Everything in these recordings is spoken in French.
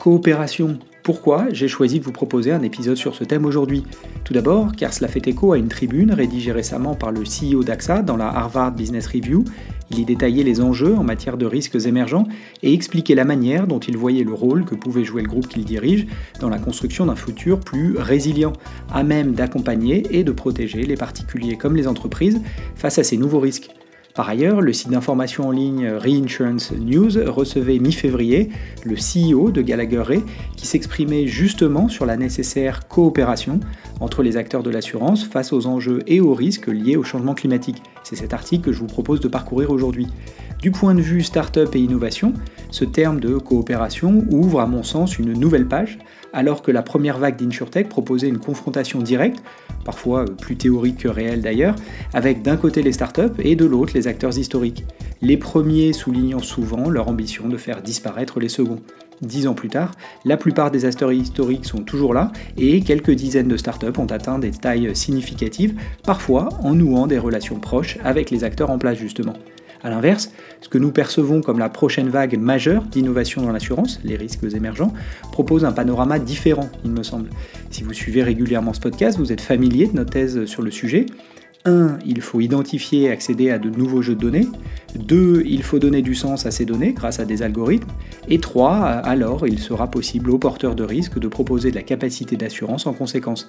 Coopération. Pourquoi j'ai choisi de vous proposer un épisode sur ce thème aujourd'hui? Tout d'abord, car cela fait écho à une tribune rédigée récemment par le CEO d'AXA dans la Harvard Business Review. Il y détaillait les enjeux en matière de risques émergents et expliquait la manière dont il voyait le rôle que pouvait jouer le groupe qu'il dirige dans la construction d'un futur plus résilient, à même d'accompagner et de protéger les particuliers comme les entreprises face à ces nouveaux risques. Par ailleurs, le site d'information en ligne Reinsurance News recevait mi-février le CEO de Gallagher Re qui s'exprimait justement sur la nécessaire coopération entre les acteurs de l'assurance face aux enjeux et aux risques liés au changement climatique. C'est cet article que je vous propose de parcourir aujourd'hui. Du point de vue start-up et innovation, ce terme de coopération ouvre à mon sens une nouvelle page, alors que la première vague d'InsurTech proposait une confrontation directe, parfois plus théorique que réelle d'ailleurs, avec d'un côté les startups et de l'autre les acteurs historiques. Les premiers soulignant souvent leur ambition de faire disparaître les seconds. 10 ans plus tard, la plupart des acteurs historiques sont toujours là et quelques dizaines de startups ont atteint des tailles significatives, parfois en nouant des relations proches avec les acteurs en place justement. A l'inverse, ce que nous percevons comme la prochaine vague majeure d'innovation dans l'assurance, les risques émergents, propose un panorama différent, il me semble. Si vous suivez régulièrement ce podcast, vous êtes familier de notre thèse sur le sujet. 1. Il faut identifier et accéder à de nouveaux jeux de données. 2. Il faut donner du sens à ces données grâce à des algorithmes. Et 3. Alors, il sera possible aux porteurs de risques de proposer de la capacité d'assurance en conséquence.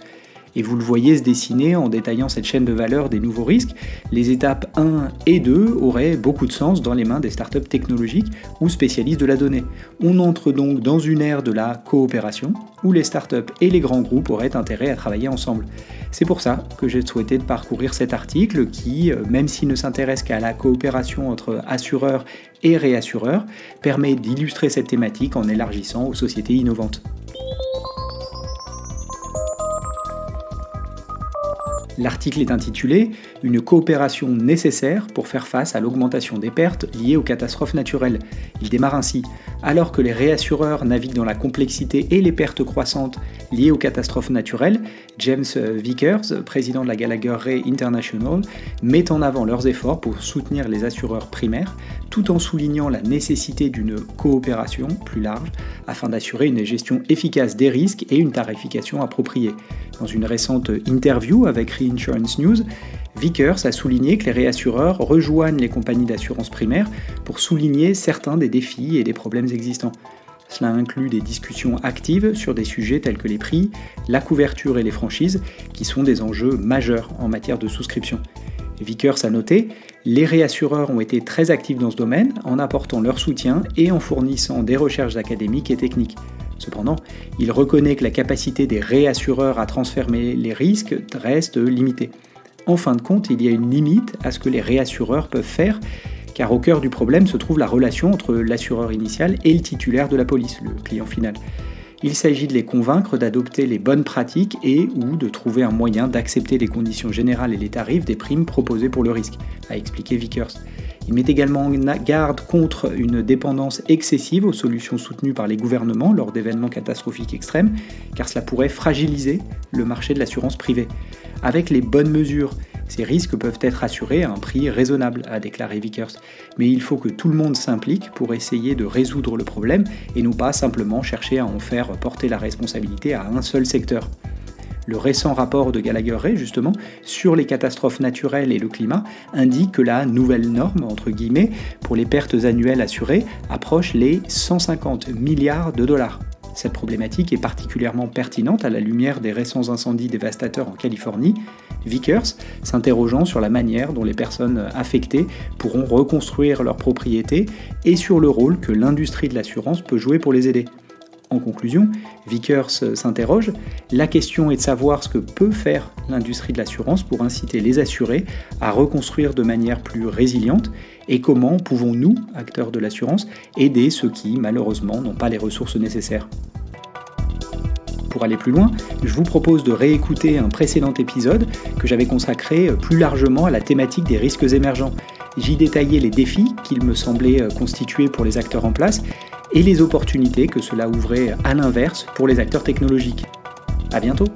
Et vous le voyez se dessiner en détaillant cette chaîne de valeur des nouveaux risques. Les étapes 1 et 2 auraient beaucoup de sens dans les mains des startups technologiques ou spécialistes de la donnée. On entre donc dans une ère de la coopération où les startups et les grands groupes auraient intérêt à travailler ensemble. C'est pour ça que j'ai souhaité parcourir cet article qui, même s'il ne s'intéresse qu'à la coopération entre assureurs et réassureurs, permet d'illustrer cette thématique en élargissant aux sociétés innovantes. L'article est intitulé « Une coopération nécessaire pour faire face à l'augmentation des pertes liées aux catastrophes naturelles ». Il démarre ainsi. Alors que les réassureurs naviguent dans la complexité et les pertes croissantes liées aux catastrophes naturelles, James Vickers, président de la Gallagher Re International, met en avant leurs efforts pour soutenir les assureurs primaires, tout en soulignant la nécessité d'une coopération plus large afin d'assurer une gestion efficace des risques et une tarification appropriée. Dans une récente interview avec Reinsurance News, Vickers a souligné que les réassureurs rejoignent les compagnies d'assurance primaire pour souligner certains des défis et des problèmes existants. Cela inclut des discussions actives sur des sujets tels que les prix, la couverture et les franchises, qui sont des enjeux majeurs en matière de souscription. Vickers a noté, les réassureurs ont été très actifs dans ce domaine en apportant leur soutien et en fournissant des recherches académiques et techniques. Cependant, il reconnaît que la capacité des réassureurs à transférer les risques reste limitée. En fin de compte, il y a une limite à ce que les réassureurs peuvent faire, car au cœur du problème se trouve la relation entre l'assureur initial et le titulaire de la police, le client final. Il s'agit de les convaincre d'adopter les bonnes pratiques et ou de trouver un moyen d'accepter les conditions générales et les tarifs des primes proposées pour le risque, a expliqué Vickers. Il met également en garde contre une dépendance excessive aux solutions soutenues par les gouvernements lors d'événements catastrophiques extrêmes, car cela pourrait fragiliser le marché de l'assurance privée. Avec les bonnes mesures, ces risques peuvent être assurés à un prix raisonnable, a déclaré Vickers. Mais il faut que tout le monde s'implique pour essayer de résoudre le problème et non pas simplement chercher à en faire porter la responsabilité à un seul secteur. Le récent rapport de Gallagher Re, justement, sur les catastrophes naturelles et le climat, indique que la nouvelle norme, entre guillemets, pour les pertes annuelles assurées, approche les 150 milliards de dollars. Cette problématique est particulièrement pertinente à la lumière des récents incendies dévastateurs en Californie, Vickers s'interrogeant sur la manière dont les personnes affectées pourront reconstruire leurs propriétés et sur le rôle que l'industrie de l'assurance peut jouer pour les aider. En conclusion, Vickers s'interroge, la question est de savoir ce que peut faire l'industrie de l'assurance pour inciter les assurés à reconstruire de manière plus résiliente et comment pouvons-nous, acteurs de l'assurance, aider ceux qui, malheureusement, n'ont pas les ressources nécessaires. Pour aller plus loin, je vous propose de réécouter un précédent épisode que j'avais consacré plus largement à la thématique des risques émergents. J'y détaillais les défis qu'il me semblait constituer pour les acteurs en place et les opportunités que cela ouvrait à l'inverse pour les acteurs technologiques. À bientôt!